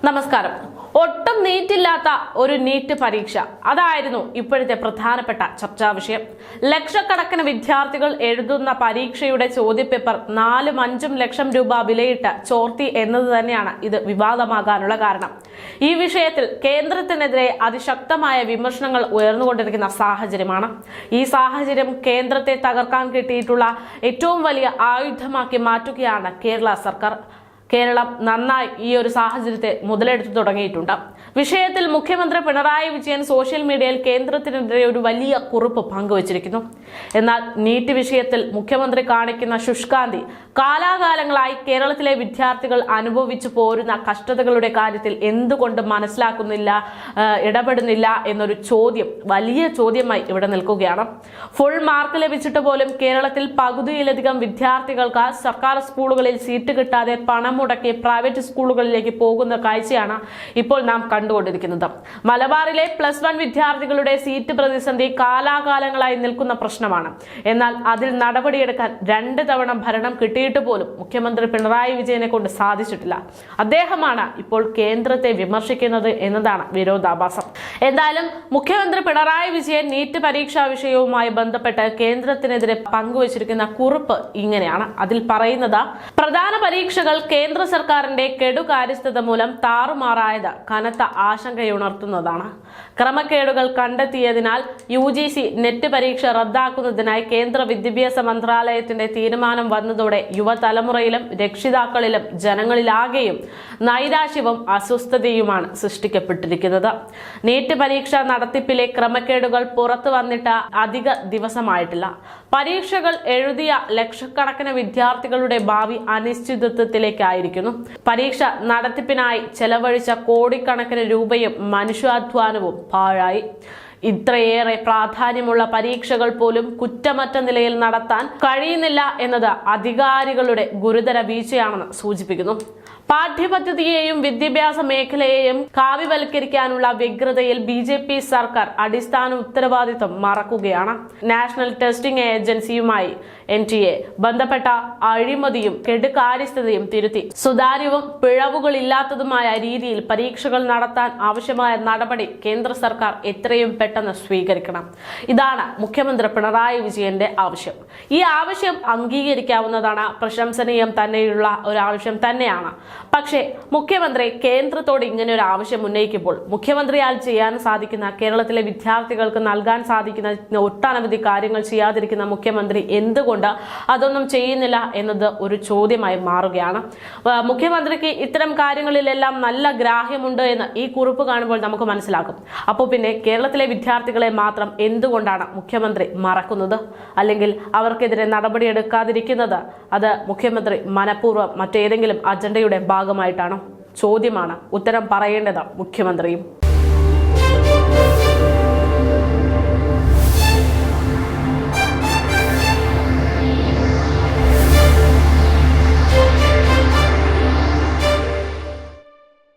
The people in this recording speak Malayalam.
നമസ്കാരം. ഒട്ടും നീറ്റില്ലാത്ത ഒരു നീറ്റ് പരീക്ഷ അതായിരുന്നു ഇപ്പോഴത്തെ പ്രധാനപ്പെട്ട ചർച്ചാ വിഷയം. ലക്ഷക്കണക്കിന് വിദ്യാർത്ഥികൾ എഴുതുന്ന പരീക്ഷയുടെ ചോദ്യപേപ്പർ 4-5 ലക്ഷം രൂപ വിലയിട്ട് ചോർത്തി എന്നത് തന്നെയാണ് ഇത് വിവാദമാകാനുള്ള കാരണം. ഈ വിഷയത്തിൽ കേന്ദ്രത്തിനെതിരെ അതിശക്തമായ വിമർശനങ്ങൾ ഉയർന്നുകൊണ്ടിരിക്കുന്ന സാഹചര്യമാണ്. ഈ സാഹചര്യം കേന്ദ്രത്തെ തകർക്കാൻ കിട്ടിയിട്ടുള്ള ഏറ്റവും വലിയ ആയുധമാക്കി മാറ്റുകയാണ് കേരള സർക്കാർ. കേരളം നന്നായി ഈ ഒരു സാഹചര്യത്തെ മുതലെടുത്തു തുടങ്ങിയിട്ടുണ്ട്. വിഷയത്തിൽ മുഖ്യമന്ത്രി പിണറായി വിജയൻ സോഷ്യൽ മീഡിയയിൽ കേന്ദ്രത്തിനെതിരെ ഒരു വലിയ കുറിപ്പ് പങ്കുവച്ചിരിക്കുന്നു. എന്നാൽ നീറ്റ് വിഷയത്തിൽ മുഖ്യമന്ത്രി കാണിക്കുന്ന ശുഷ്കാന്തി കാലാകാലങ്ങളായി കേരളത്തിലെ വിദ്യാർത്ഥികൾ അനുഭവിച്ചു പോരുന്ന കഷ്ടതകളുടെ കാര്യത്തിൽ എന്തുകൊണ്ട് മനസ്സിലാക്കുന്നില്ല, ഇടപെടുന്നില്ല എന്നൊരു ചോദ്യം വലിയ ചോദ്യമായി ഇവിടെ നിൽക്കുകയാണ്. ഫുൾ മാർക്ക് ലഭിച്ചിട്ട് പോലും കേരളത്തിൽ പകുതിയിലധികം വിദ്യാർത്ഥികൾക്ക് സർക്കാർ സ്കൂളുകളിൽ സീറ്റ് കിട്ടാതെ പണം മുടക്കി പ്രൈവറ്റ് സ്കൂളുകളിലേക്ക് പോകുന്ന കാഴ്ചയാണ് ഇപ്പോൾ നാം കണ്ടുകൊണ്ടിരിക്കുന്നത്. മലബാറിലെ +1 വിദ്യാർത്ഥികളുടെ സീറ്റ് പ്രതിസന്ധി കാലാകാലങ്ങളായി നിൽക്കുന്ന പ്രശ്നമാണ്. എന്നാൽ അതിൽ നടപടിയെടുക്കാൻ 2 തവണ ഭരണം കിട്ടിയിട്ട് പോലും മുഖ്യമന്ത്രി പിണറായി വിജയനെ കൊണ്ട് സാധിച്ചിട്ടില്ല. അദ്ദേഹമാണ് ഇപ്പോൾ കേന്ദ്രത്തെ വിമർശിക്കുന്നത് എന്നതാണ് വിരോധാഭാസം. എന്തായാലും മുഖ്യമന്ത്രി പിണറായി വിജയൻ നീറ്റ് പരീക്ഷാ വിഷയവുമായി ബന്ധപ്പെട്ട് കേന്ദ്രത്തിനെതിരെ പങ്കുവച്ചിരിക്കുന്ന കുറിപ്പ് ഇങ്ങനെയാണ്. അതിൽ പറയുന്നത്, പ്രധാന പരീക്ഷകൾ കേന്ദ്ര സർക്കാരിന്റെ കെടുകാര്യസ്ഥത മൂലം താറുമാറായത് കനത്ത ആശങ്കയുണർത്തുന്നതാണ്. ക്രമക്കേടുകൾ കണ്ടെത്തിയതിനാൽ UGC നെറ്റ് പരീക്ഷ റദ്ദാക്കുന്നതിനായി കേന്ദ്ര വിദ്യാഭ്യാസ മന്ത്രാലയത്തിന്റെ തീരുമാനം വന്നതോടെ യുവതലമുറയിലും രക്ഷിതാക്കളിലും ജനങ്ങളിലാകെയും നൈരാശ്യവും അസ്വസ്ഥതയുമാണ് സൃഷ്ടിക്കപ്പെട്ടിരിക്കുന്നത്. നീറ്റ് പരീക്ഷ നടത്തിപ്പിലെ ക്രമക്കേടുകൾ പുറത്തു വന്നിട്ട് അധിക ദിവസമായിട്ടില്ല. പരീക്ഷകൾ എഴുതിയ ലക്ഷക്കണക്കിന് വിദ്യാർത്ഥികളുടെ ഭാവി അനിശ്ചിതത്വത്തിലേക്കായിരിക്കുന്നു. പരീക്ഷ നടത്തിപ്പിനായി ചെലവഴിച്ച കോടിക്കണക്കിന് രൂപയും മനുഷ്യാധ്വാനവും പാഴായി. ഇത്രയേറെ പ്രാധാന്യമുള്ള പരീക്ഷകൾ പോലും കുറ്റമറ്റ നിലയിൽ നടത്താൻ കഴിയുന്നില്ല എന്നത് അധികാരികളുടെ ഗുരുതര വീഴ്ചയാണെന്ന് സൂചിപ്പിക്കുന്നു. പാഠ്യപദ്ധതിയെയും വിദ്യാഭ്യാസ മേഖലയെയും കാവ്യവൽക്കരിക്കാനുള്ള വ്യഗ്രതയിൽ BJP സർക്കാർ അടിസ്ഥാന ഉത്തരവാദിത്വം മറക്കുകയാണ്. നാഷണൽ ടെസ്റ്റിംഗ് ഏജൻസിയുമായി NTA ബന്ധപ്പെട്ട അഴിമതിയും കെടുകാര്യസ്ഥതയും തിരുത്തി സുതാര്യവും പിഴവുകളില്ലാത്തതുമായ രീതിയിൽ പരീക്ഷകൾ നടത്താൻ ആവശ്യമായ നടപടി കേന്ദ്ര സർക്കാർ എത്രയും പെട്ടെന്ന് സ്വീകരിക്കണം. ഇതാണ് മുഖ്യമന്ത്രി പിണറായി വിജയന്റെ ആവശ്യം. ഈ ആവശ്യം അംഗീകരിക്കാവുന്നതാണ്, പ്രശംസനീയം തന്നെയുള്ള ഒരു ആവശ്യം തന്നെയാണ്. പക്ഷേ മുഖ്യമന്ത്രി കേന്ദ്രത്തോട് ഇങ്ങനെ ഒരു ആവശ്യം ഉന്നയിക്കുമ്പോൾ മുഖ്യമന്ത്രിയാൽ ചെയ്യാൻ സാധിക്കുന്ന, കേരളത്തിലെ വിദ്യാർത്ഥികൾക്ക് നൽകാൻ സാധിക്കുന്ന ഒട്ടനവധി കാര്യങ്ങൾ ചെയ്യാതിരിക്കുന്ന മുഖ്യമന്ത്രി എന്തുകൊണ്ട് അതൊന്നും ചെയ്യുന്നില്ല എന്നത് ഒരു ചോദ്യമായി മാറുകയാണ്. മുഖ്യമന്ത്രിക്ക് ഇത്തരം കാര്യങ്ങളിലെല്ലാം നല്ല ഗ്രാഹ്യമുണ്ട് എന്ന് ഈ കുറിപ്പ് കാണുമ്പോൾ നമുക്ക് മനസ്സിലാക്കും. അപ്പോൾ പിന്നെ കേരളത്തിലെ വിദ്യാർത്ഥികളെ മാത്രം എന്തുകൊണ്ടാണ് മുഖ്യമന്ത്രി മറക്കുന്നത്, അല്ലെങ്കിൽ അവർക്കെതിരെ നടപടിയെടുക്കാതിരിക്കുന്നത്? അത് മുഖ്യമന്ത്രി മനഃപൂർവ്വം മറ്റേതെങ്കിലും അജണ്ടയുടെ ഭാഗമായിട്ടാണോ? ചോദ്യമാണ്. ഉത്തരം പറയേണ്ടത് മുഖ്യമന്ത്രിയും.